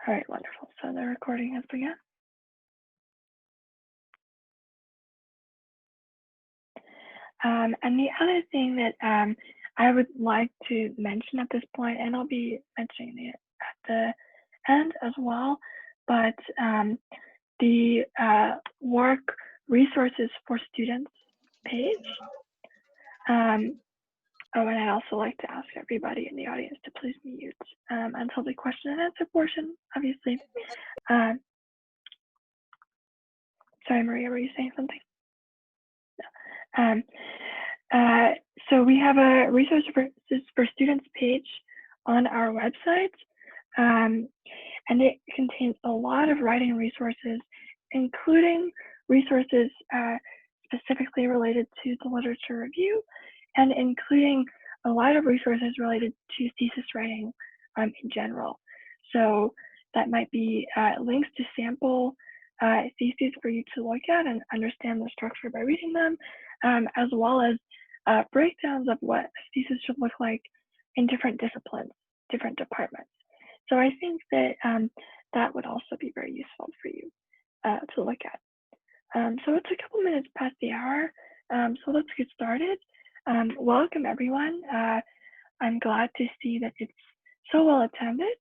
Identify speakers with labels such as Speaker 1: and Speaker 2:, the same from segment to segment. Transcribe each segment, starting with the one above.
Speaker 1: All right, wonderful. So the recording has begun. And the other thing that I would like to mention at this point, and I'll be mentioning it at the end as well, but the work resources for students page. Oh, and I'd also like to ask everybody in the audience to please mute until the question and answer portion, obviously. Sorry, Maria, were you saying something? No. So we have a resources for students page on our website, and it contains a lot of writing resources, including resources specifically related to the literature review, and including a lot of resources related to thesis writing in general. So that might be links to sample theses for you to look at and understand the structure by reading them, as well as breakdowns of what a thesis should look like in different disciplines, different departments. So I think that that would also be very useful for you to look at. So it's a couple minutes past the hour, so let's get started. Welcome everyone. I'm glad to see that it's so well attended.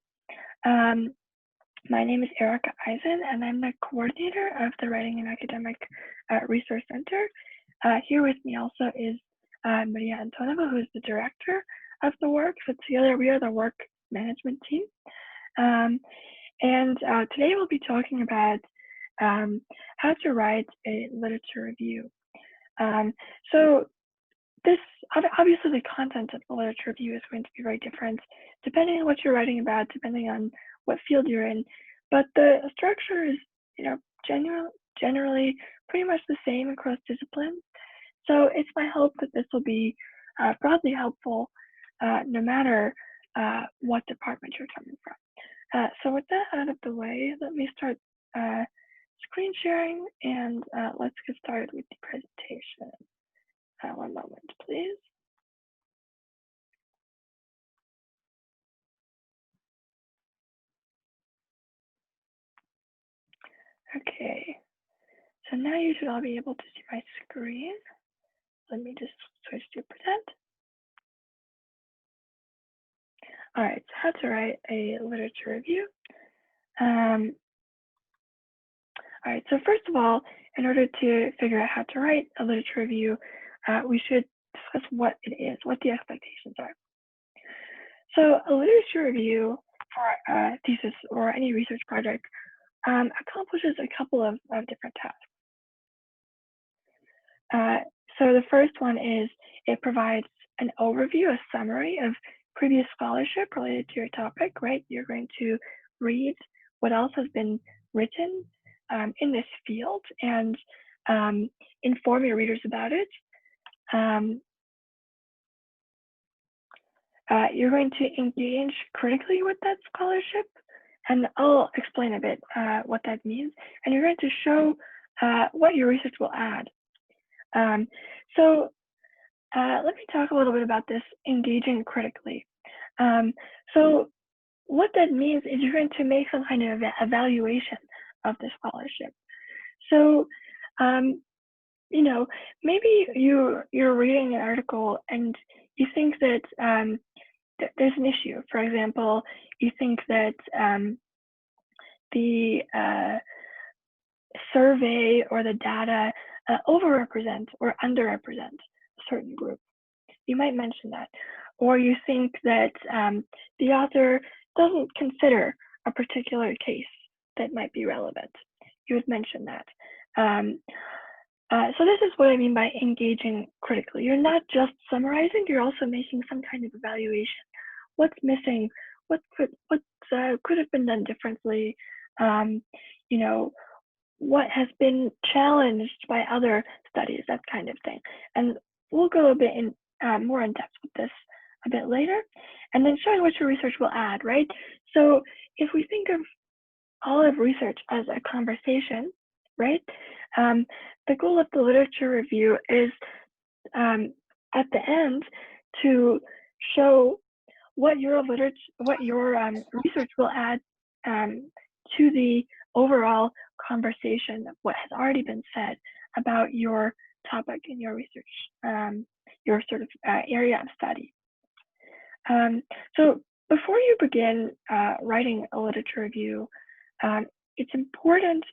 Speaker 1: My name is Erica Eisen, and I'm the coordinator of the Writing and Academic Resource Center. Here with me also is Maria Antonova, who is the director of the work. So together we are the work management team. And today we'll be talking about how to write a literature review. So this, obviously the content of the literature review is going to be very different depending on what you're writing about, depending on what field you're in, but the structure is, generally pretty much the same across disciplines. So it's my hope that this will be broadly helpful no matter what department you're coming from. So with that out of the way, let me start screen sharing, and let's get started with the presentation. One moment, please. Okay, so now you should all be able to see my screen. Let me just switch to present. All right, so how to write a literature review. All right, so first of all, in order to figure out how to write a literature review, we should discuss what it is, what the expectations are. So a literature review for a thesis or any research project accomplishes a couple of different tasks. So the first one is it provides an overview, a summary of previous scholarship related to your topic, right? You're going to read what else has been written in this field and inform your readers about it. You're going to engage critically with that scholarship, and I'll explain a bit what that means. And you're going to show what your research will add. So let me talk a little bit about this engaging critically. So what that means is you're going to make some kind of evaluation of the scholarship. So, maybe you're reading an article and you think that there's an issue. For example, you think that the survey or the data overrepresent or underrepresent a certain group. You might mention that. Or you think that the author doesn't consider a particular case that might be relevant. You would mention that. So this is what I mean by engaging critically. You're not just summarizing, you're also making some kind of evaluation. What's missing? What could have been done differently? What has been challenged by other studies, that kind of thing. And we'll go a bit more in depth with this a bit later. And then showing what your research will add, right? So if we think of all of research as a conversation, right? The goal of the literature review is at the end to show what your research will add to the overall conversation of what has already been said about your topic in your research, your sort of area of study. So before you begin writing a literature review, it's important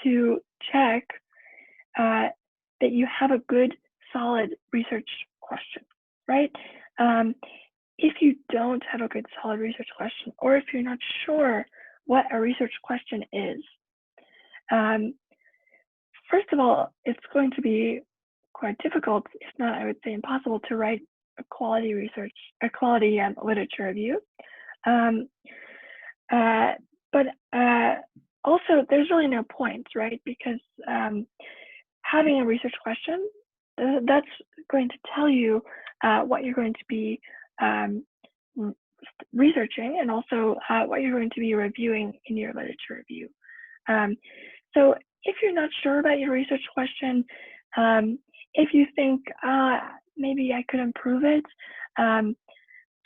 Speaker 1: to check that you have a good, solid research question, right? If you don't have a good, solid research question, or if you're not sure what a research question is, first of all, it's going to be quite difficult, if not, I would say impossible, to write a quality literature review. But also, there's really no point, right? Because having a research question, that's going to tell you what you're going to be researching, and also what you're going to be reviewing in your literature review. So if you're not sure about your research question, if you think maybe I could improve it, I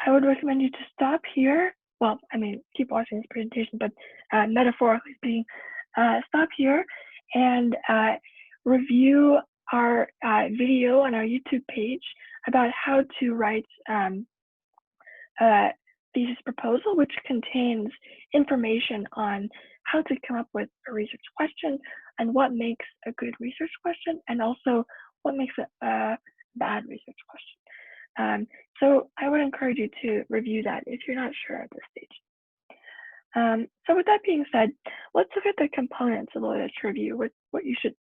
Speaker 1: would recommend you to stop here. Well, I mean, keep watching this presentation, but metaphorically speaking, stop here and review our video on our YouTube page about how to write a thesis proposal, which contains information on how to come up with a research question and what makes a good research question, and also what makes a bad research question. So I would encourage you to review that if you're not sure at this stage. So with that being said, let's look at the components of the literature review, what you should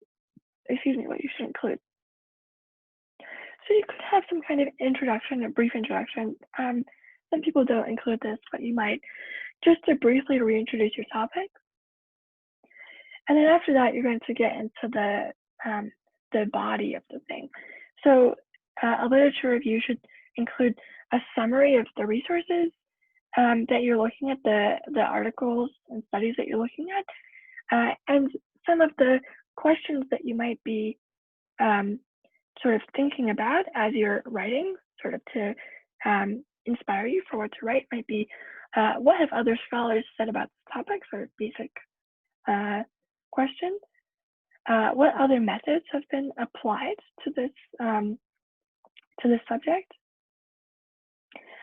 Speaker 1: include. So you could have some kind of introduction, a brief introduction. Some people don't include this, but you might, just to briefly reintroduce your topic. And then after that, you're going to get into the body of the thing. So a literature review should include a summary of the resources that you're looking at, the articles and studies that you're looking at, and some of the questions that you might be sort of thinking about as you're writing, sort of to inspire you for what to write. Might be, what have other scholars said about this topic, sort of basic question. What other methods have been applied to this subject?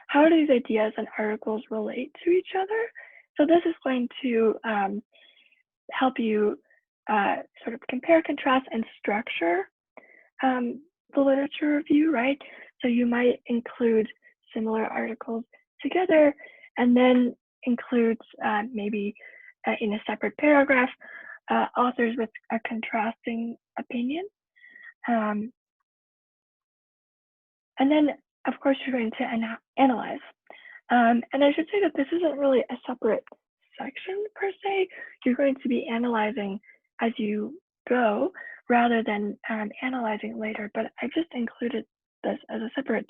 Speaker 1: How do these ideas and articles relate to each other? So this is going to help you sort of compare, contrast, and structure the literature review, right? So you might include similar articles together, and then include maybe in a separate paragraph authors with a contrasting opinion. And then, of course, you're going to analyze. And I should say that this isn't really a separate section per se. You're going to be analyzing as you go rather than analyzing later. But I just included this as a separate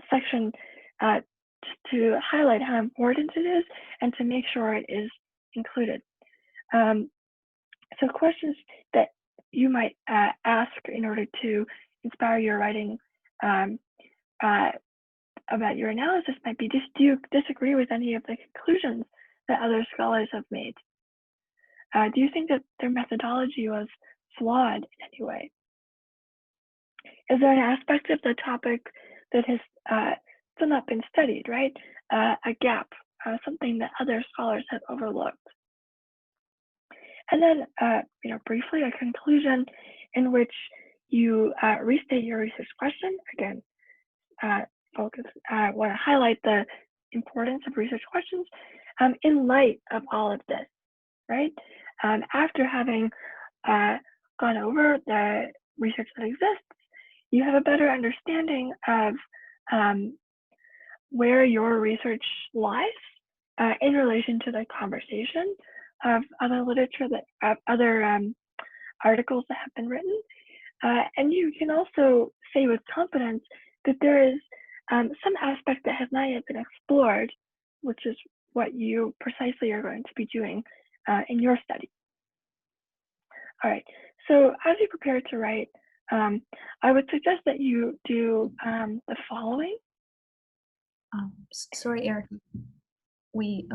Speaker 1: section to highlight how important it is and to make sure it is included. So questions that you might ask in order to inspire your writing about your analysis might be, do you disagree with any of the conclusions that other scholars have made? Do you think that their methodology was flawed in any way? Is there an aspect of the topic that has still not been studied, right? A gap, something that other scholars have overlooked? And then, briefly, a conclusion in which you restate your research question. Again, want to highlight the importance of research questions in light of all of this, right? After having gone over the research that exists, you have a better understanding of where your research lies in relation to the conversation of other literature, other articles that have been written. And you can also say with confidence that there is some aspect that has not yet been explored, which is what you precisely are going to be doing in your study. All right, so as you prepare to write, I would suggest that you do the following.
Speaker 2: Sorry, Eric. We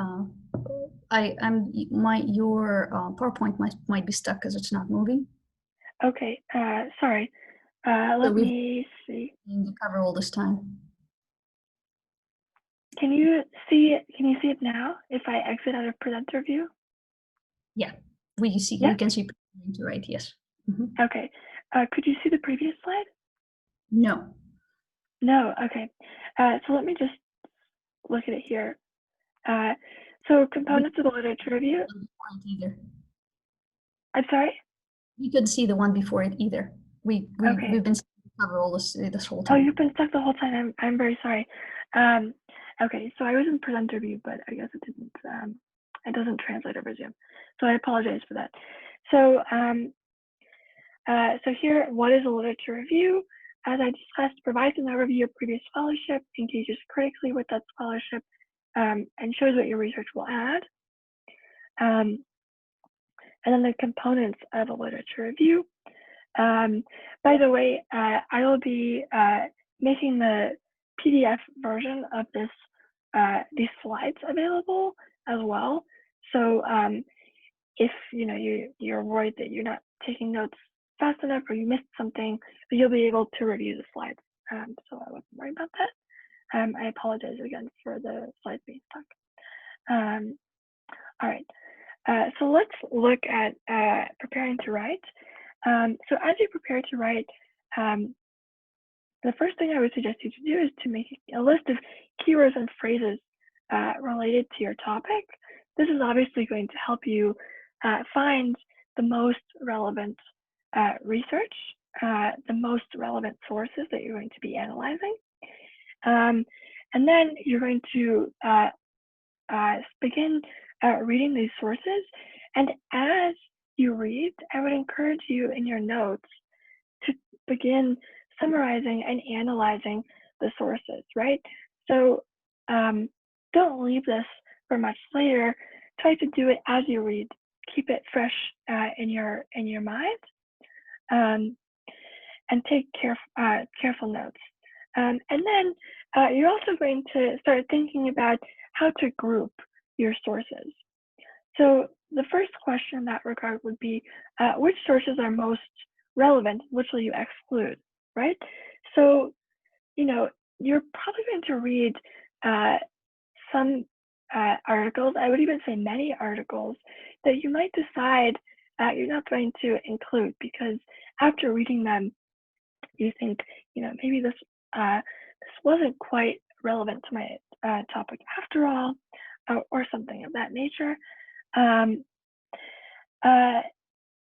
Speaker 2: Your PowerPoint might be stuck because it's not moving.
Speaker 1: Okay, sorry.
Speaker 2: So
Speaker 1: Let
Speaker 2: we've
Speaker 1: me see.
Speaker 2: been to cover all this time.
Speaker 1: Can you see it? Can you see it now if I exit out of presenter view?
Speaker 2: Yeah, we
Speaker 1: Yeah?
Speaker 2: can see to right. Yes.
Speaker 1: Okay. Could you see the previous slide?
Speaker 2: No.
Speaker 1: No, okay. So let me just look at it here. So components of the literature review.
Speaker 2: Either.
Speaker 1: I'm sorry?
Speaker 2: You couldn't see the one before it either. We've
Speaker 1: Okay.
Speaker 2: been cover all this whole
Speaker 1: Oh,
Speaker 2: time.
Speaker 1: you've been stuck the whole time. I'm very sorry. Okay, so I was in presenter view, but I guess it doesn't translate over Zoom. So I apologize for that. So so here, what is a literature review? As I discussed, provides an overview of previous scholarship, engages critically with that scholarship, and shows what your research will add. And then the components of a literature review. By the way, I will be making the PDF version of these slides available as well. So if you're worried that you're not taking notes fast enough or you missed something, you'll be able to review the slides. So I wouldn't worry about that. I apologize again for the slides being stuck. All right. So let's look at preparing to write. So as you prepare to write, the first thing I would suggest you to do is to make a list of keywords and phrases related to your topic. This is obviously going to help you find the most relevant research, the most relevant sources that you're going to be analyzing. And then you're going to begin reading these sources. And as you read, I would encourage you in your notes to begin summarizing and analyzing the sources, right? So don't leave this for much later. Try to do it as you read. Keep it fresh in your mind, and take careful notes. And then you're also going to start thinking about how to group your sources. So the first question in that regard would be, which sources are most relevant? Which will you exclude, right? So, you're probably going to read some articles, I would even say many articles, that you might decide you're not going to include because after reading them, you think, maybe this wasn't quite relevant to my topic after all, or something of that nature.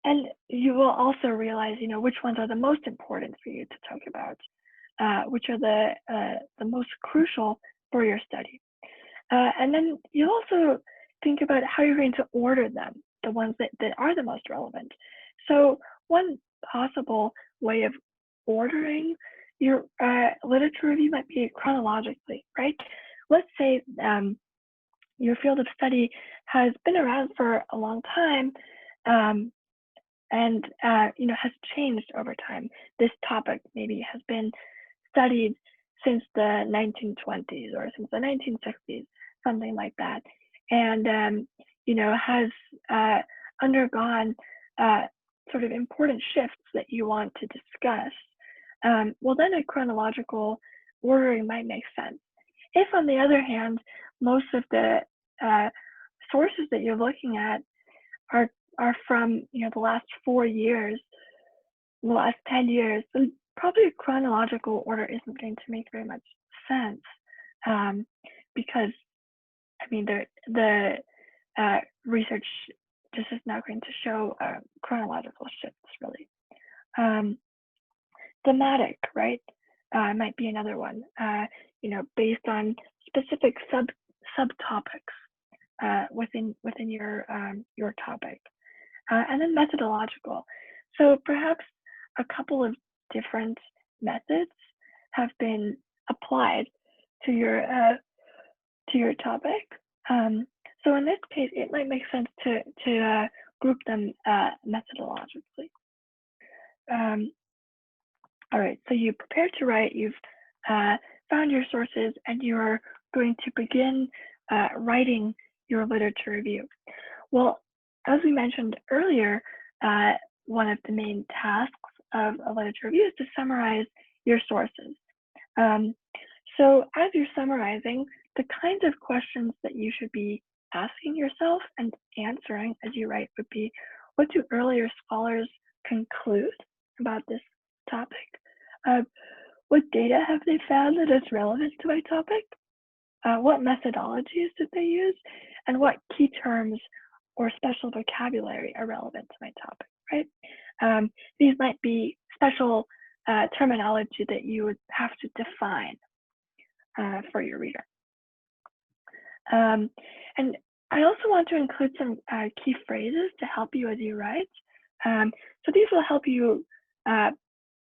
Speaker 1: And you will also realize, which ones are the most important for you to talk about, which are the most crucial for your study. And then you also think about how you're going to order them, the ones that are the most relevant. So one possible way of ordering your literature review might be chronologically, right? Let's say your field of study has been around for a long time, and has changed over time. This topic maybe has been studied since the 1920s or since the 1960s, something like that, and has undergone sort of important shifts that you want to discuss. Well, then a chronological ordering might make sense. If, on the other hand, most of the sources that you're looking at are from the last 4 years, the last 10 years, then probably a chronological order isn't going to make very much sense, because the research just is not going to show chronological shifts really. Thematic, right? Might be another one. Based on specific subtopics within your topic. And then methodological. So perhaps a couple of different methods have been applied to your topic. So in this case, it might make sense to group them methodologically. All right, so you prepared to write, you've found your sources, and you're going to begin writing your literature review? Well, as we mentioned earlier, one of the main tasks of a literature review is to summarize your sources. So as you're summarizing, the kinds of questions that you should be asking yourself and answering as you write would be, what do earlier scholars conclude about this topic? What data have they found that is relevant to my topic? What methodologies did they use? And what key terms or special vocabulary are relevant to my topic, right? These might be special terminology that you would have to define for your reader. And I also want to include some key phrases to help you as you write. So these will help you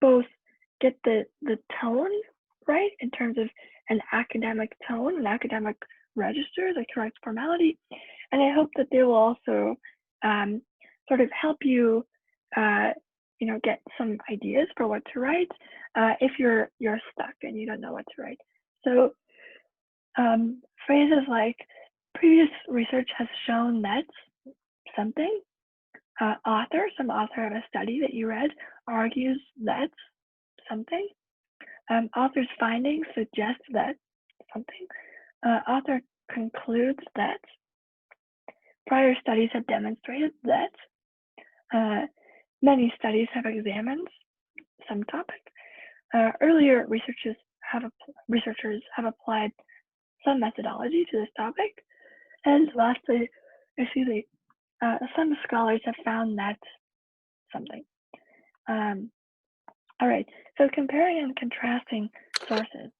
Speaker 1: both get the tone right in terms of an academic tone, an academic register, the correct formality. And I hope that they will also sort of help you, get some ideas for what to write if you're stuck and you don't know what to write. So phrases like, previous research has shown that something, some author of a study that you read argues that something, author's findings suggest that something, author concludes that, prior studies have demonstrated that, many studies have examined some topic, earlier researchers have applied some methodology to this topic, and lastly, some scholars have found that something. All right, so comparing and contrasting sources.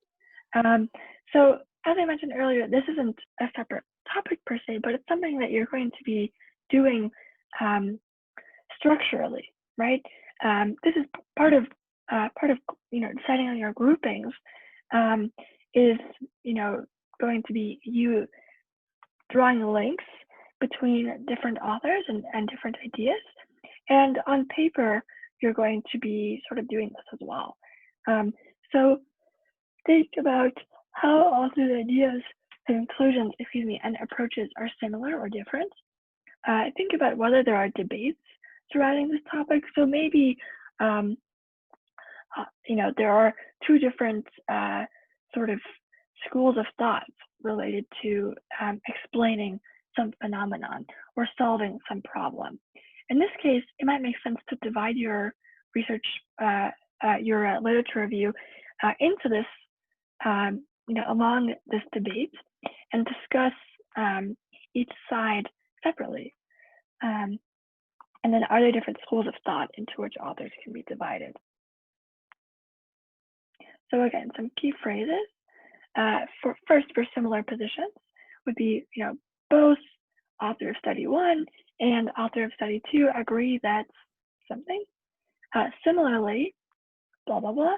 Speaker 1: So as I mentioned earlier, this isn't a separate topic per se, but it's something that you're going to be doing structurally, right? This is part of deciding on your groupings is going to be you drawing links between different authors and different ideas, and on paper you're going to be sort of doing this as well. So think about how authors' ideas and conclusions, and approaches are similar or different. Think about whether there are debates surrounding this topic. So maybe there are two different sort of schools of thought related to explaining some phenomenon or solving some problem. In this case, it might make sense to divide your research, your literature review into this, along this debate, and discuss each side separately. And then, are there different schools of thought into which authors can be divided? So again, some key phrases. For similar positions would be, both author of study 1 and author of study 2 agree that something. Similarly, blah, blah, blah.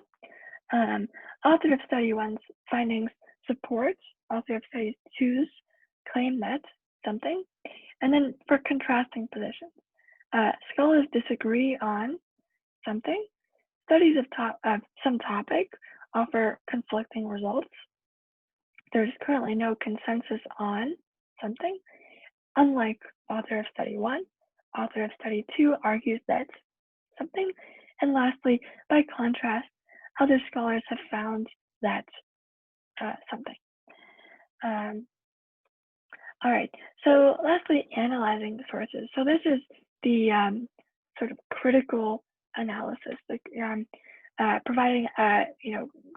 Speaker 1: Author of study 1's findings support author of study 2's claim that something. And then for contrasting positions, scholars disagree on something. Studies of some topic offer conflicting results. There's currently no consensus on something. Unlike author of study 1, author of study 2 argues that something. And lastly, by contrast, other scholars have found that something. All right, so lastly, analyzing the sources. So this is the sort of critical analysis, providing a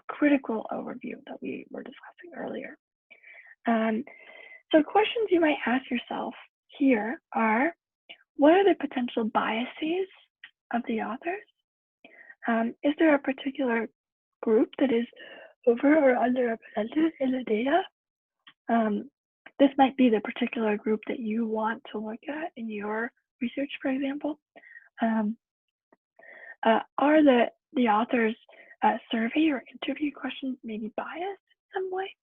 Speaker 1: critical overview that we were discussing earlier. So questions you might ask yourself here are, what are the potential biases of the authors? Is there a particular group that is over or underrepresented in the data? This might be the particular group that you want to look at in your research, for example. Are the author's survey or interview questions maybe biased in some way?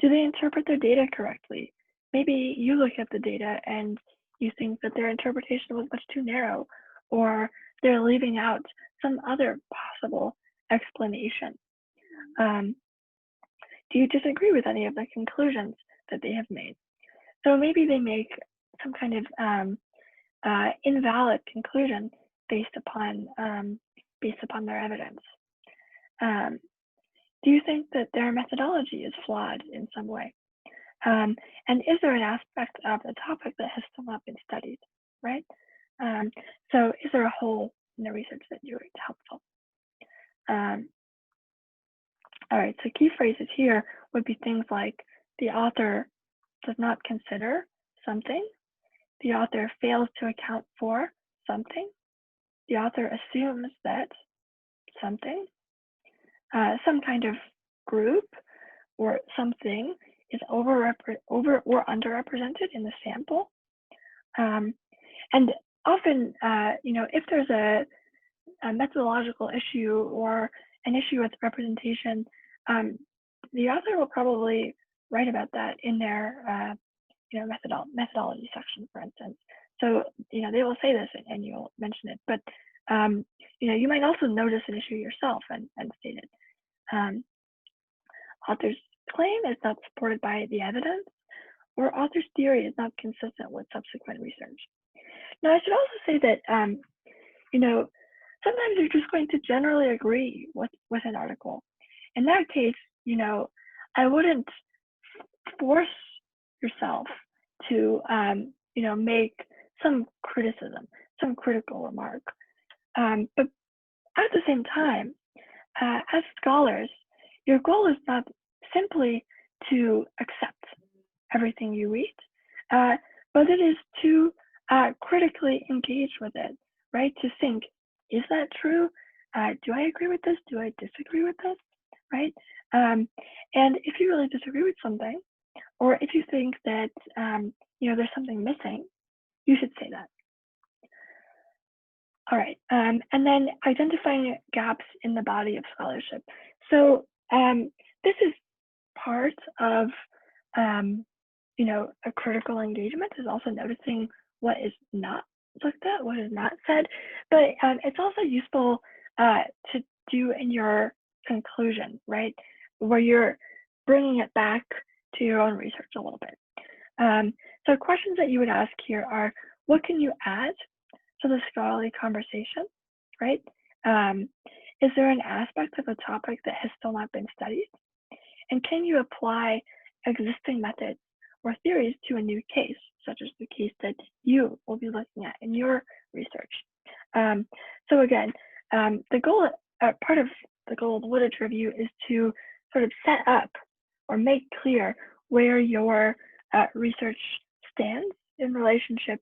Speaker 1: Do they interpret their data correctly? Maybe you look at the data and you think that their interpretation was much too narrow, or they're leaving out some other possible explanation. Do you disagree with any of the conclusions that they have made? So maybe they make some kind of invalid conclusion based upon their evidence. Do you think that their methodology is flawed in some way? And is there an aspect of the topic that has still not been studied, right? So is there a hole in the research that you it's helpful? All right, so key phrases here would be things like the author does not consider something, the author fails to account for something, the author assumes that something, some kind of group or something is over or underrepresented in the sample. And often, if there's a methodological issue or an issue with representation, the author will probably write about that in their methodology section, for instance. So they will say this and you'll mention it, but you might also notice an issue yourself and state it. Author's claim is not supported by the evidence, or author's theory is not consistent with subsequent research. Now, I should also say that sometimes you're just going to generally agree with an article. In that case, I wouldn't force yourself to make some criticism, some critical remark. But at the same time, as scholars, your goal is not simply to accept everything you read, but it is to critically engage with it, right? To think, is that true? Do I agree with this? Do I disagree with this? Right? And if you really disagree with something, or if you think that there's something missing, you should say that. All right, and then identifying gaps in the body of scholarship. So this is part of a critical engagement, is also noticing what is not looked at, what is not said, but it's also useful to do in your conclusion, right, where you're bringing it back to your own research a little bit. So questions that you would ask here are, what can you add to the scholarly conversation, right? Is there an aspect of the topic that has still not been studied? And can you apply existing methods or theories to a new case, such as the case that you will be looking at in your research? So again, the goal, part of the goal of the literature review is to sort of set up or make clear where your research stands in relationship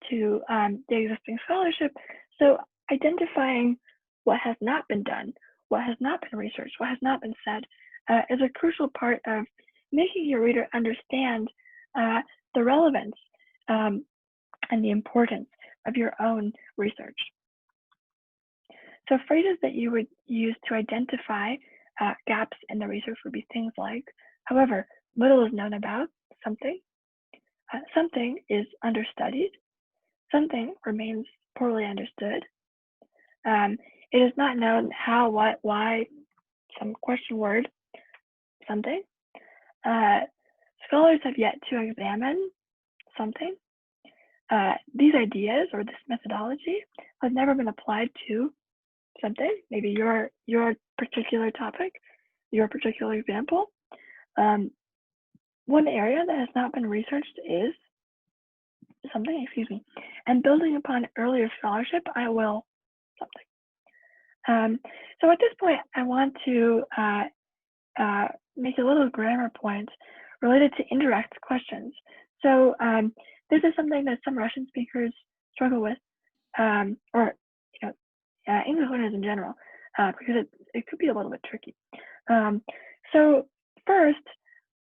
Speaker 1: to the existing scholarship. So identifying what has not been done, what has not been researched, what has not been said is a crucial part of making your reader understand the relevance and the importance of your own research. So phrases that you would use to identify gaps in the research would be things like, however, little is known about something, something is understudied, something remains poorly understood, it is not known how, what, why, some question word, something. Scholars have yet to examine something. These ideas or this methodology has never been applied to something, maybe your particular topic, your particular example. One area that has not been researched is something, and building upon earlier scholarship, I will something. So at this point, I want to make a little grammar point related to indirect questions. So this is something that some Russian speakers struggle with, or English learners in general, because it could be a little bit tricky. So first,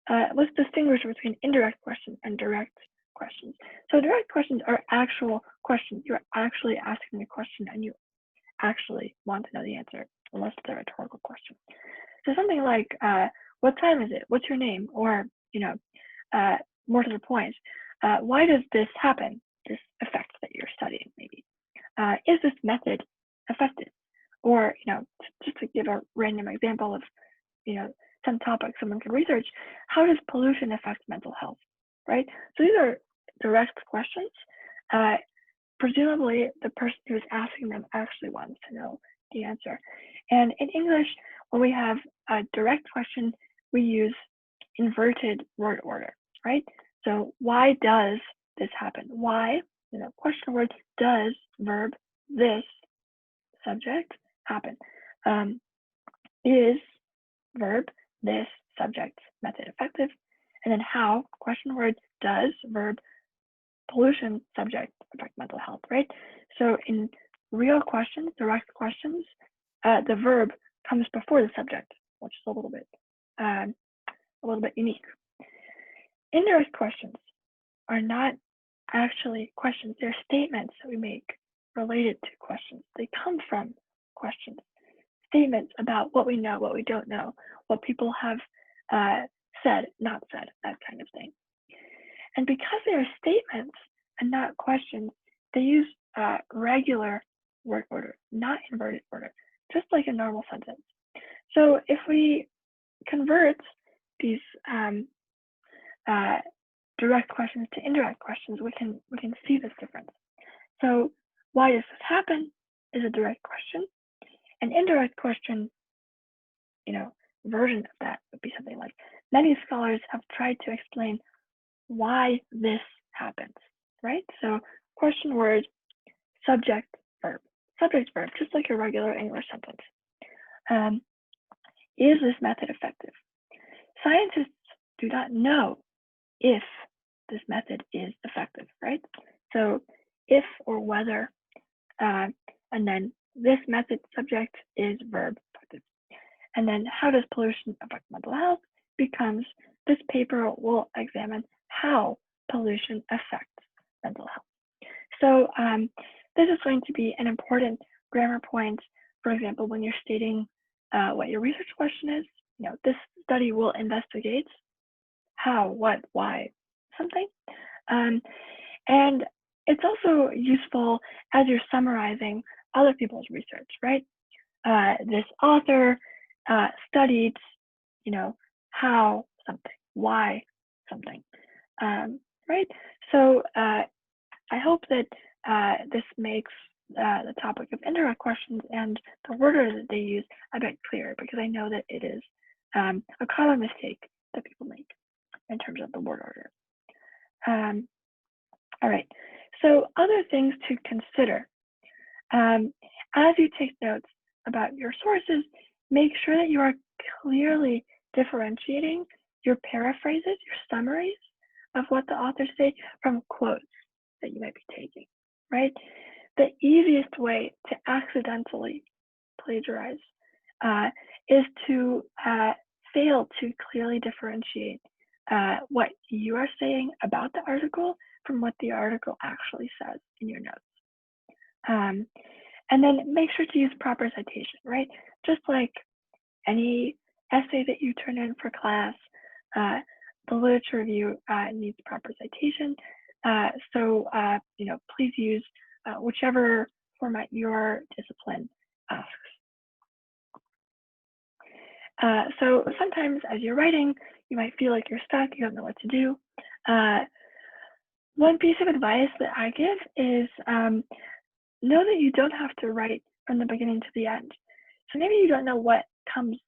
Speaker 1: let's distinguish between indirect questions and direct questions. So direct questions are actual questions. You're actually asking a question and you actually want to know the answer, unless it's a rhetorical question. So something like, what time is it? What's your name? Or, more to the point, why does this happen? This effect that you're studying, maybe. Is this method effective? Or, just to give a random example of, some topic someone could research, how does pollution affect mental health? right? So these are direct questions. Presumably, the person who's asking them actually wants to know the answer. And in English, when we have a direct question, we use inverted word order, right? So why does this happen? Why, question word, does verb this subject happen? Is verb this subject method effective? And then how, question word, does verb pollution subject affect mental health, right? So in real questions, direct questions, the verb comes before the subject, which is a little bit unique. Indirect questions are not actually questions. They're statements that we make related to questions. They come from questions. Statements about what we know, what we don't know, what people have said, not said, that kind of thing. And because they are statements and not questions, they use regular word order, not inverted order, just like a normal sentence. So if we convert these direct questions to indirect questions, we can see this difference. So why does this happen is a direct question. An indirect question, version of that would be something like, many scholars have tried to explain why this happens, right? So question word, subject, verb, just like a regular English sentence. Is this method effective? Scientists do not know if this method is effective, right? So if or whether, and then this method subject is verb effective. And then how does pollution affect mental health becomes this paper will examine how pollution affects mental health. So this is going to be an important grammar point. For example, when you're stating what your research question is, this study will investigate how, what, why, something. And it's also useful as you're summarizing other people's research, right? This author studied, how something, why something, right? So I hope that this makes the topic of indirect questions and the word order that they use a bit clearer, because I know that it is a common mistake that people make in terms of the word order. All right, so other things to consider. As you take notes about your sources, make sure that you are clearly differentiating your paraphrases, your summaries of what the authors say from quotes that you might be taking, right? The easiest way to accidentally plagiarize is to fail to clearly differentiate what you are saying about the article from what the article actually says in your notes. And then make sure to use proper citation, right? Just like any essay that you turn in for class, the literature review needs proper citation. So please use whichever format your discipline asks. So sometimes as you're writing, you might feel like you're stuck, you don't know what to do. One piece of advice that I give is know that you don't have to write from the beginning to the end. So maybe you don't know what comes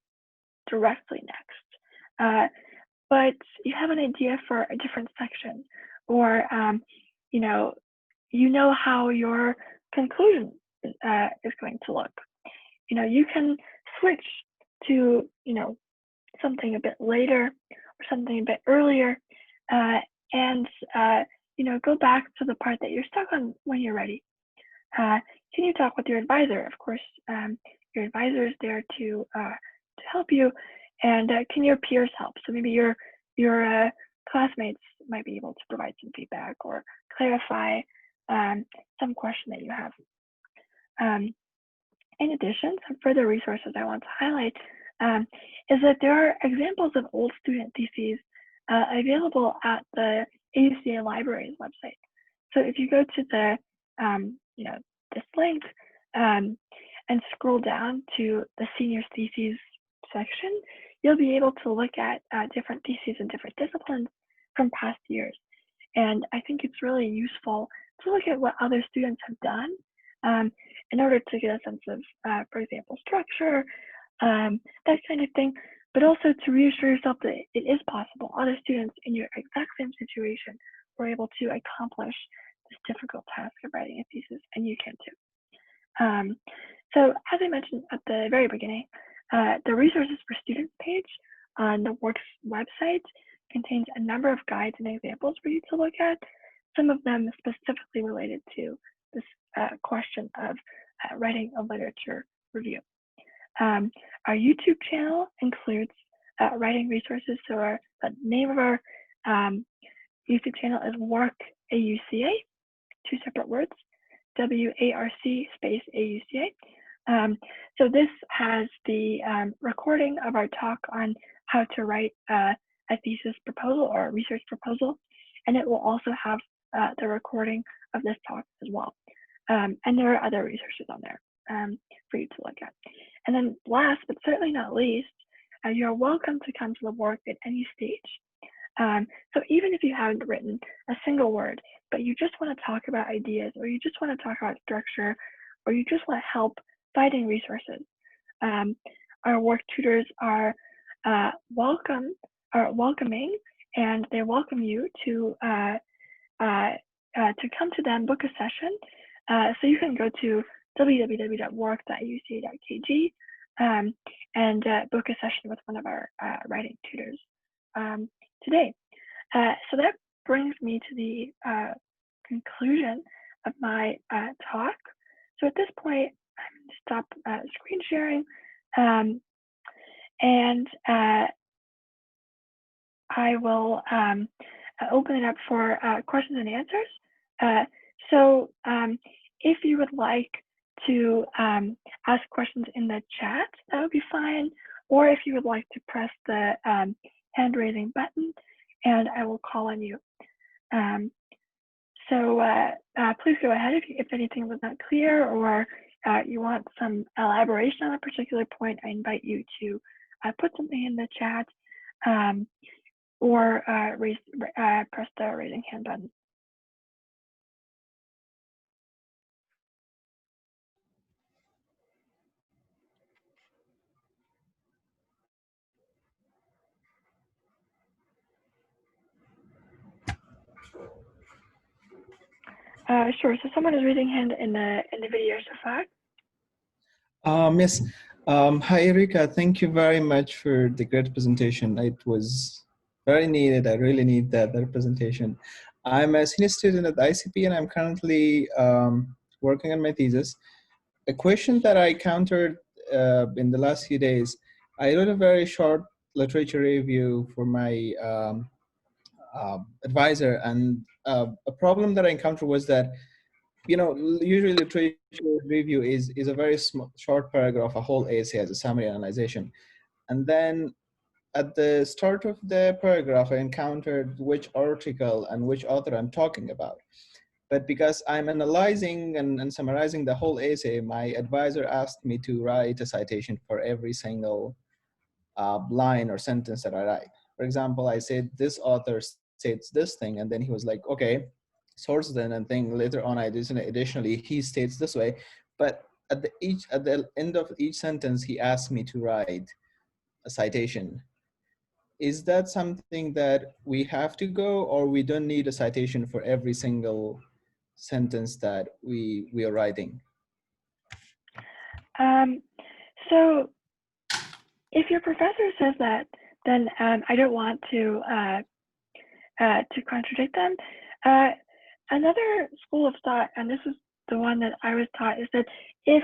Speaker 1: directly next, but you have an idea for a different section, or you know how your conclusion is going to look. You can switch to something a bit later or something a bit earlier, and go back to the part that you're stuck on when you're ready. Can you talk with your advisor? Of course, your advisor is there to help you, and can your peers help? So maybe your classmates might be able to provide some feedback or clarify some question that you have. In addition, some further resources I want to highlight is that there are examples of old student theses available at the AUCA Libraries website. So if you go to the this link and scroll down to the senior theses section, you'll be able to look at different theses in different disciplines from past years. And I think it's really useful to look at what other students have done um, in order to get a sense of, for example, structure, that kind of thing, but also to reassure yourself that it is possible. Other students in your exact same situation were able to accomplish this difficult task of writing a thesis, and you can too. So as I mentioned at the very beginning, the resources for students page on the Works website contains a number of guides and examples for you to look at, some of them specifically related to this question of writing a literature review. Our YouTube channel includes writing resources. So the name of our YouTube channel is Work AUCA, two separate words, WARC space AUCA. So this has the recording of our talk on how to write a thesis proposal or a research proposal, and it will also have the recording of this talk as well. And there are other resources on there for you to look at. And then last, but certainly not least, you're welcome to come to the work at any stage. So even if you haven't written a single word, but you just want to talk about ideas, or you just want to talk about structure, or you just want help finding resources, our work tutors are welcoming, and they welcome you to come to them, book a session. So you can go to www.work.uca.kg and book a session with one of our writing tutors today. So that brings me to the conclusion of my talk. So at this point, I'm going to stop screen sharing, and I will open it up for questions and answers. So if you would like to ask questions in the chat, that would be fine. Or if you would like to press the hand raising button, and I will call on you. So please go ahead if anything was not clear, or you want some elaboration on a particular point. I invite you to put something in the chat, or press the raising hand button. Sure. So someone is raising hand in the video so far.
Speaker 3: Miss, hi Erika. Thank you very much for the great presentation. It was very needed. I really need that presentation. I'm a senior student at the ICP, and I'm currently working on my thesis. A question that I countered in the last few days, I wrote a very short literature review for my advisor, and a problem that I encountered was that, you know, usually literature review is a very short paragraph, a whole essay as a summary analyzation. And then at the start of the paragraph, I encountered which article and which author I'm talking about. But because I'm analyzing and summarizing the whole essay, my advisor asked me to write a citation for every single line or sentence that I write. For example, I said, this author states this thing, and then he was like, okay, source then, and then later on, additionally, he states this way. But at the end of each sentence, he asked me to write a citation. Is that something that we have to go, or we don't need a citation for every single sentence that we are writing?
Speaker 1: So if your professor says that, then I don't want to contradict them. Another school of thought, and this is the one that I was taught, is that if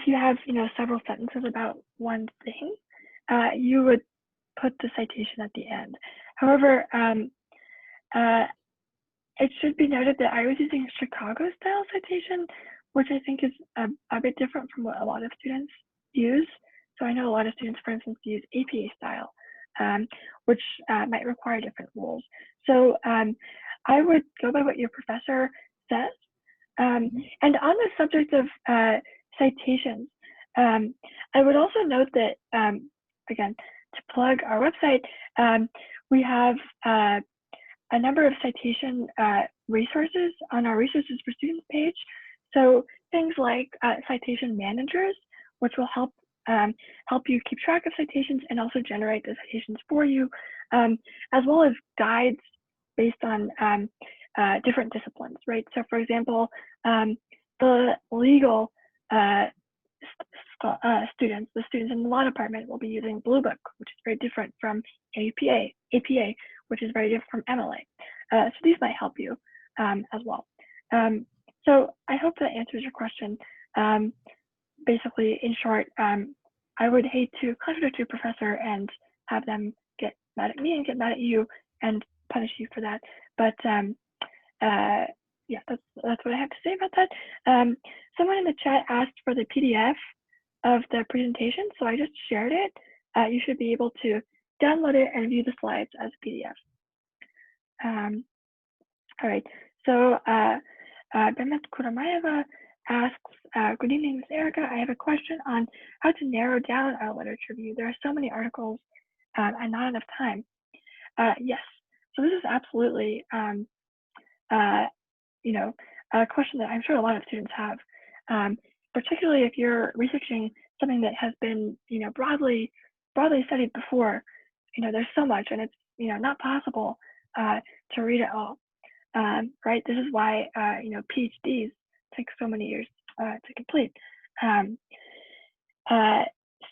Speaker 1: you have several sentences about one thing, you would put the citation at the end. However, it should be noted that I was using Chicago style citation, which I think is a bit different from what a lot of students use. So I know a lot of students, for instance, use APA style, which might require different rules. So I would go by what your professor says. And on the subject of citations, I would also note that, again, to plug our website, we have a number of citation resources on our Resources for Students page. So things like citation managers, which will help you keep track of citations and also generate the citations for you, as well as guides based on different disciplines, right? So for example, the legal students, the students in the law department will be using Blue Book, which is very different from APA, which is very different from MLA. So these might help you as well. So I hope that answers your question. Basically, in short, I would hate to contradict your professor and have them get mad at me and get mad at you and punish you for that. But yeah, that's what I have to say about that. Someone in the chat asked for the PDF of the presentation, so I just shared it. You should be able to download it and view the slides as a PDF. All right, so Bemet Kuramaeva asks, good evening, Ms. Erica. I have a question on how to narrow down our literature review. There are so many articles and not enough time. Yes, so this is absolutely you know, a question that I'm sure a lot of students have, particularly if you're researching something that has been, broadly studied before. There's so much, and it's, not possible to read it all, right? This is why, PhDs take so many years to complete.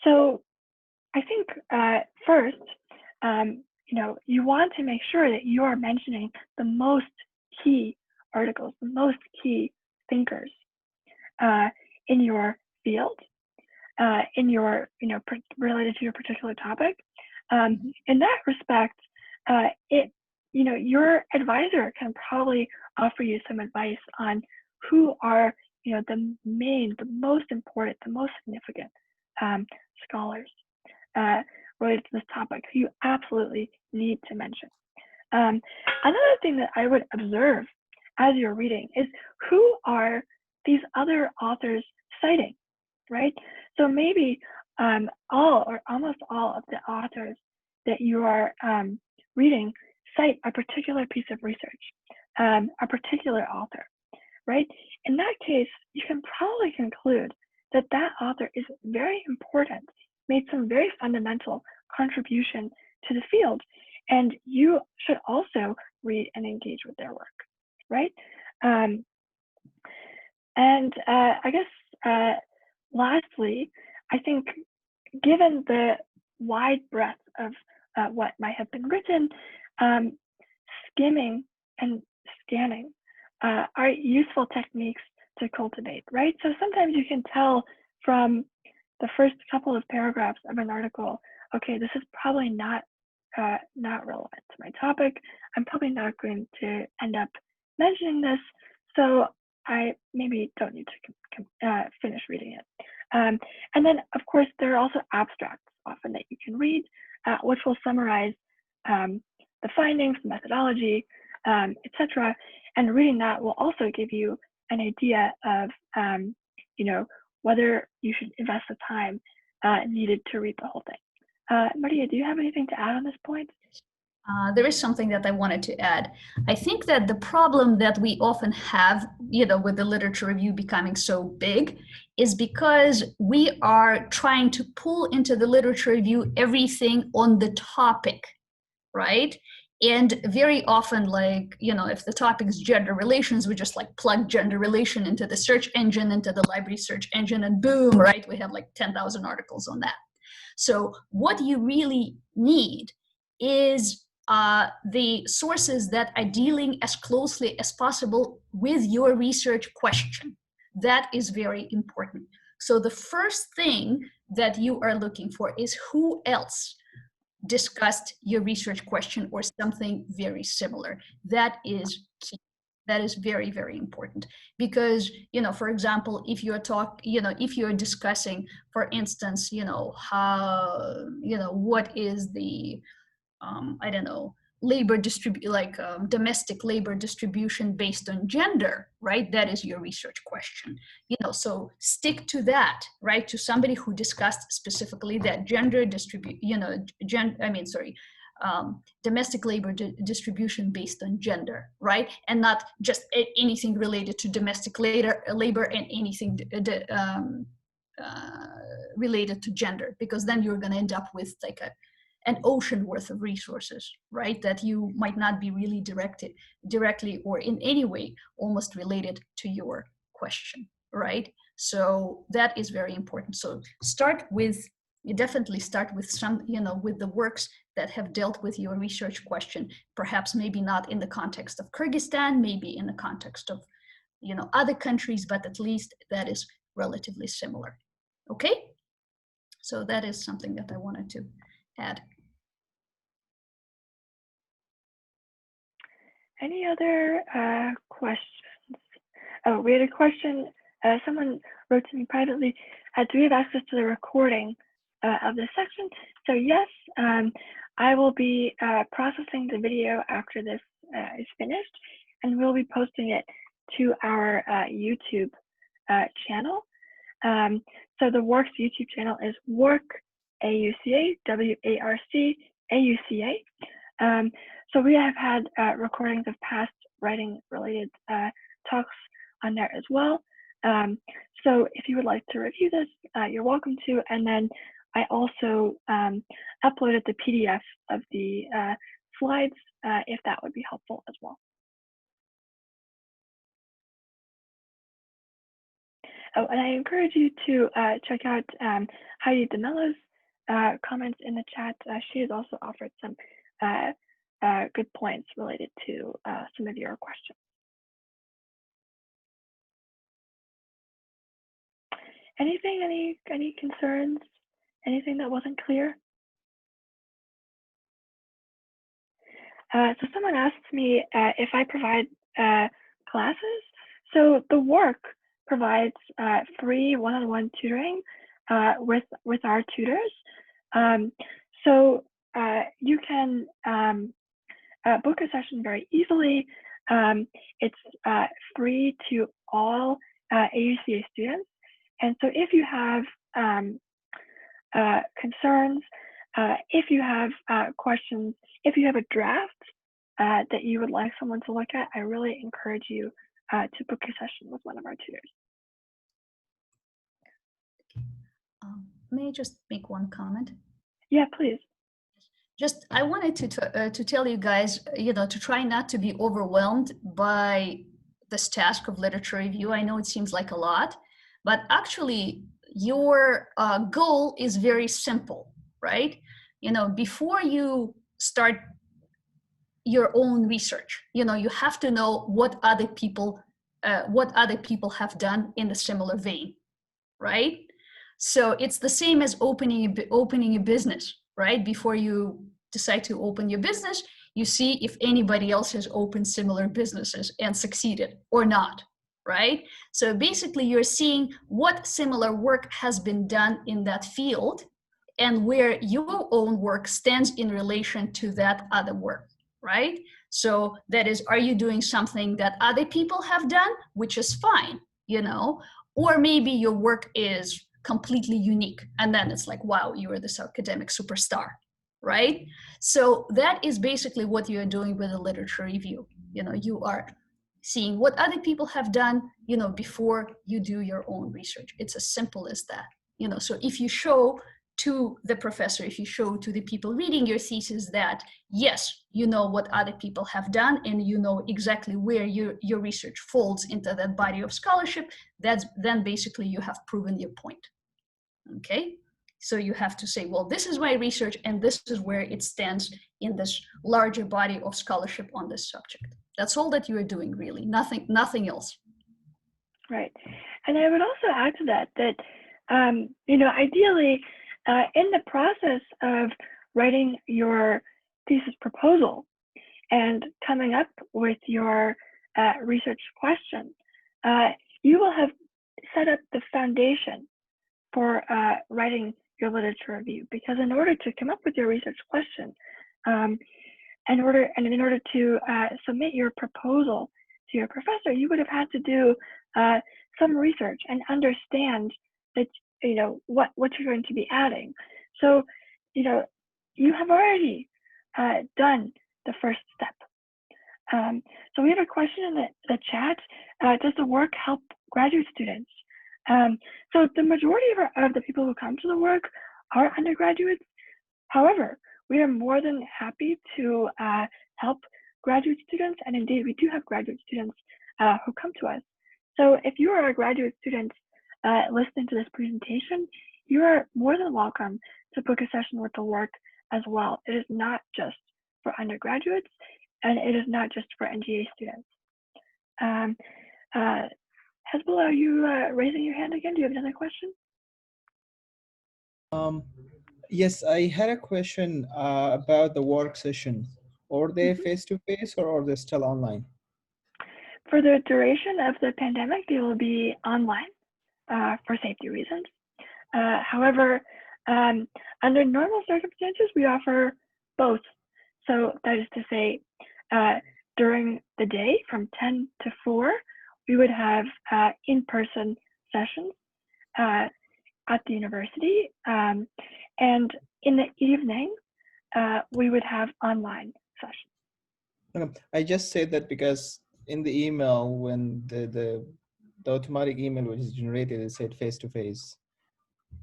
Speaker 1: So I think first, you want to make sure that you are mentioning the most key articles, the most key thinkers in your field, in your, related to your particular topic. In that respect, your advisor can probably offer you some advice on who are, the most important, the most significant scholars related to this topic who you absolutely need to mention. Another thing that I would observe as you're reading is who are these other authors citing, right? So maybe all or almost all of the authors that you are reading cite a particular piece of research, a particular author, right? In that case, you can probably conclude that that author is very important, made some very fundamental contribution to the field, and you should also read and engage with their work, right? And I guess lastly, I think given the wide breadth of what might have been written, skimming and scanning are useful techniques to cultivate, right? So sometimes you can tell from the first couple of paragraphs of an article, okay, this is probably not relevant to my topic. I'm probably not going to end up mentioning this, so I maybe don't need to finish reading it. And then, of course, there are also abstracts often that you can read, which will summarize the findings, the methodology, etc. And reading that will also give you an idea of, whether you should invest the time needed to read the whole thing. Maria, do you have anything to add on this point?
Speaker 2: There is something that I wanted to add. I think that the problem that we often have, with the literature review becoming so big is because we are trying to pull into the literature review everything on the topic, right? And very often, if the topic is gender relations, we just plug gender relation into the search engine, into the library search engine, and boom, right? We have 10,000 articles on that. So what you really need is the sources that are dealing as closely as possible with your research question. That is very important. So the first thing that you are looking for is who else discussed your research question or something very similar. That is key. That is very, very important because, for example, if you're discussing, for instance, how, what is the, labor domestic labor distribution based on gender, right? That is your research question. So stick to that, right? To somebody who discussed specifically that gender domestic labor distribution based on gender, right? And not just anything related to domestic labor and anything related to gender, because then you're going to end up with like an ocean worth of resources, right? That you might not be really directly or in any way almost related to your question, right? So that is very important. So you definitely start with some, with the works that have dealt with your research question, perhaps maybe not in the context of Kyrgyzstan, maybe in the context of, other countries, but at least that is relatively similar. Okay? So that is something that I wanted to add.
Speaker 1: Any other questions? Oh, we had a question. Someone wrote to me privately. Do we have access to the recording of this section? So yes, I will be processing the video after this is finished, and we'll be posting it to our YouTube channel. So the WARC YouTube channel is WARC AUCA, WARC AUCA. So we have had recordings of past writing related talks on there as well. So if you would like to review this, you're welcome to. And then I also uploaded the PDF of the slides if that would be helpful as well. Oh, and I encourage you to check out Heidi DeMello's comments in the chat. She has also offered some good points related to some of your questions. Anything, any concerns, anything that wasn't clear? So someone asked me if I provide classes. So the WARC provides free one-on-one tutoring with our tutors. So you can book a session very easily. It's free to all AUCA students. And so if you have concerns, if you have questions, if you have a draft that you would like someone to look at, I really encourage you to book a session with one of our tutors.
Speaker 2: May I just make one comment?
Speaker 1: Yeah, please.
Speaker 2: Just, I wanted to tell you guys, to try not to be overwhelmed by this task of literature review. I know it seems like a lot, but actually your goal is very simple, right? Before you start your own research, you have to know what other people have done in a similar vein, right? So it's the same as opening a business, right? Before you decide to open your business, you see if anybody else has opened similar businesses and succeeded or not, right? So basically you're seeing what similar work has been done in that field and where your own work stands in relation to that other work, right? So that is, are you doing something that other people have done, which is fine, or maybe your work is completely unique. And then it's like, wow, you are this academic superstar, right? So that is basically what you're doing with a literature review. You are seeing what other people have done, before you do your own research. It's as simple as that. So if you show to the professor, if you show to the people reading your thesis that, yes, you know what other people have done and you know exactly where your research falls into that body of scholarship, then basically you have proven your point. Okay? So you have to say, well, this is my research and this is where it stands in this larger body of scholarship on this subject. That's all that you are doing, really, nothing else.
Speaker 1: Right. And I would also add to that, ideally, in the process of writing your thesis proposal and coming up with your research question, you will have set up the foundation for writing your literature review. Because in order to come up with your research question, in order to submit your proposal to your professor, you would have had to do some research and understand that what you're going to be adding. So you have already done the first step. So we have a question in the chat. Does the work help graduate students? So the majority of the people who come to the work are undergraduates. However, we are more than happy to help graduate students, and indeed we do have graduate students who come to us. So if you are a graduate student listening to this presentation, you are more than welcome to book a session with the work as well. It is not just for undergraduates, and it is not just for NGA students. Hezbollah, are you raising your hand again? Do you have another question?
Speaker 3: Yes, I had a question about the work session. Are they face-to-face or are they still online?
Speaker 1: For the duration of the pandemic, they will be online for safety reasons. However, under normal circumstances, we offer both. So that is to say, during the day from 10 to 4, we would have in-person sessions at the university. And in the evening, we would have online sessions.
Speaker 3: I just said that because in the email, when the automatic email which is generated, it said face-to-face,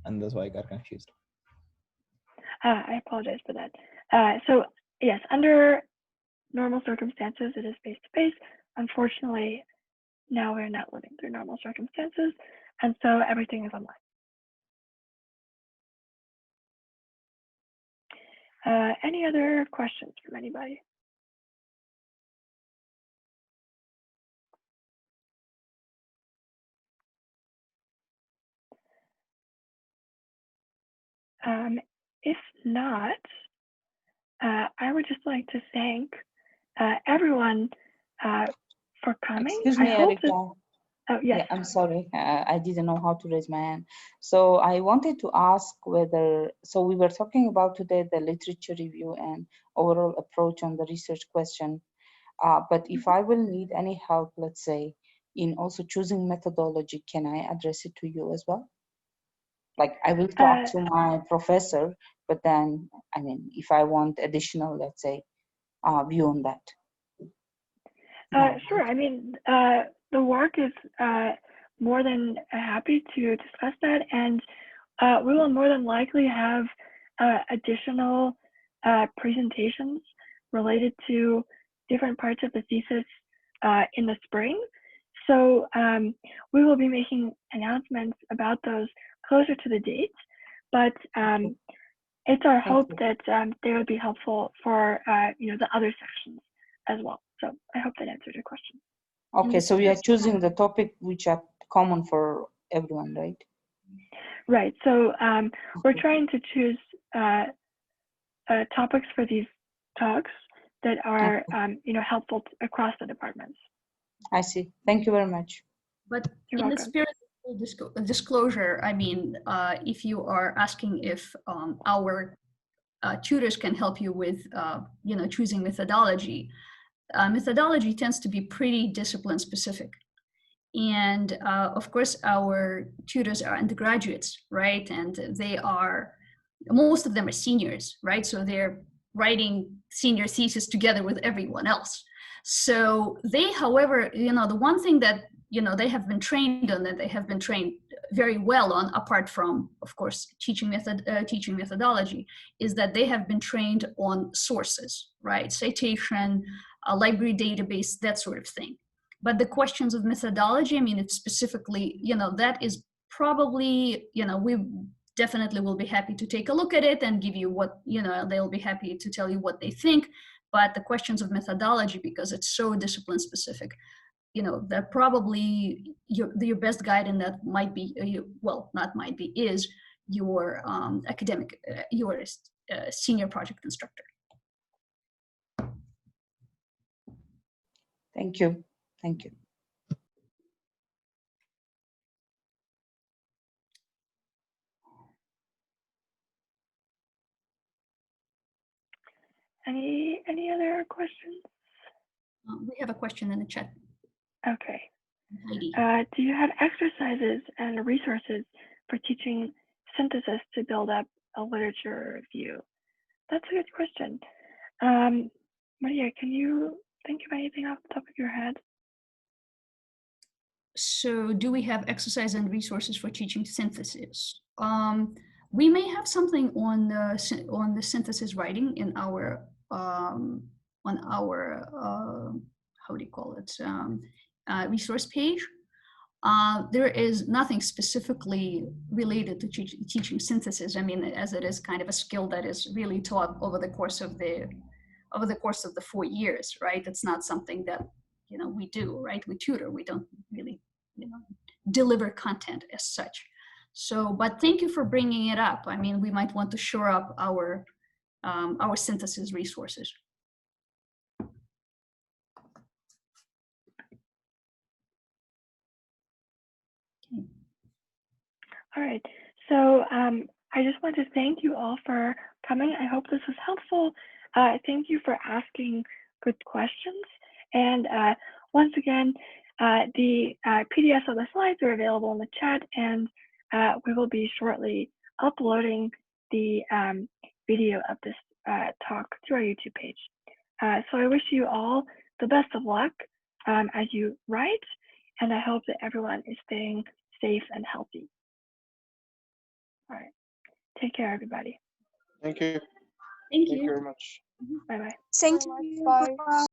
Speaker 3: and that's why I got confused.
Speaker 1: I apologize for that. So yes, under normal circumstances, it is face-to-face. Unfortunately, now we're not living through normal circumstances, and so everything is online. Any other questions from anybody? If not, I would just like to thank everyone for coming.
Speaker 4: Excuse me, Erika.
Speaker 1: Oh, yes.
Speaker 4: Yeah, I'm sorry. I didn't know how to raise my hand. So I wanted to ask whether, so we were talking about today the literature review and overall approach on the research question. But if I will need any help, let's say, in also choosing methodology, can I address it to you as well? Like I will talk to my professor, but then, I mean, if I want additional, let's say, view on that.
Speaker 1: Sure. I mean, the work is more than happy to discuss that, and we will more than likely have additional presentations related to different parts of the thesis in the spring. So we will be making announcements about those closer to the date, but it's our hope that they would be helpful for the other sections as well. So I hope that answered your question.
Speaker 4: Okay, so we are choosing the topic which are common for everyone, right?
Speaker 1: Right. So we're trying to choose topics for these talks that are helpful across the departments.
Speaker 4: I see. Thank you very much.
Speaker 2: But
Speaker 1: You're
Speaker 2: in
Speaker 1: welcome.
Speaker 2: the spirit of disclosure, I mean, if you are asking if our tutors can help you with, choosing methodology, methodology tends to be pretty discipline specific. And of course, our tutors are undergraduates, right? And most of them are seniors, right? So they're writing senior thesis together with everyone else. So they, however, the one thing that, they have been trained on, that they have been trained very well on, apart from, of course, teaching methodology, is that they have been trained on sources, right? Citation, a library database, that sort of thing. But the questions of methodology, I mean, it's specifically, that is probably, we definitely will be happy to take a look at it and give you what, they'll be happy to tell you what they think. But the questions of methodology, because it's so discipline specific, that probably your best guide in that might be, is your academic, your senior project instructor.
Speaker 4: Thank you. Thank you.
Speaker 1: Any other questions?
Speaker 2: We have a question in the chat.
Speaker 1: Okay.
Speaker 2: Heidi.
Speaker 1: Do you have exercises and resources for teaching synthesis to build up a literature review? That's a good question. Maria, can you think of anything off the top of your head?
Speaker 2: So do we have exercise and resources for teaching synthesis? We may have something on the synthesis writing in our on our how do you call it, resource page. There is nothing specifically related to teaching synthesis. I mean, as it is kind of a skill that is really taught over the course of the 4 years, right? It's not something that, you know, we do, right? We tutor, we don't really, you know, deliver content as such. So, but thank you for bringing it up. I mean, we might want to shore up our synthesis resources. Okay.
Speaker 1: All right. So I just want to thank you all for coming. I hope this was helpful. Thank you for asking good questions. And once again, the PDFs of the slides are available in the chat, and we will be shortly uploading the video of this talk to our YouTube page. So I wish you all the best of luck as you write, and I hope that everyone is staying safe and healthy. All right. Take care, everybody.
Speaker 5: Thank you.
Speaker 2: Thank
Speaker 5: Thank you
Speaker 2: you.
Speaker 5: very much.
Speaker 1: Bye-bye.
Speaker 6: Thank you.
Speaker 5: Bye.
Speaker 6: Bye.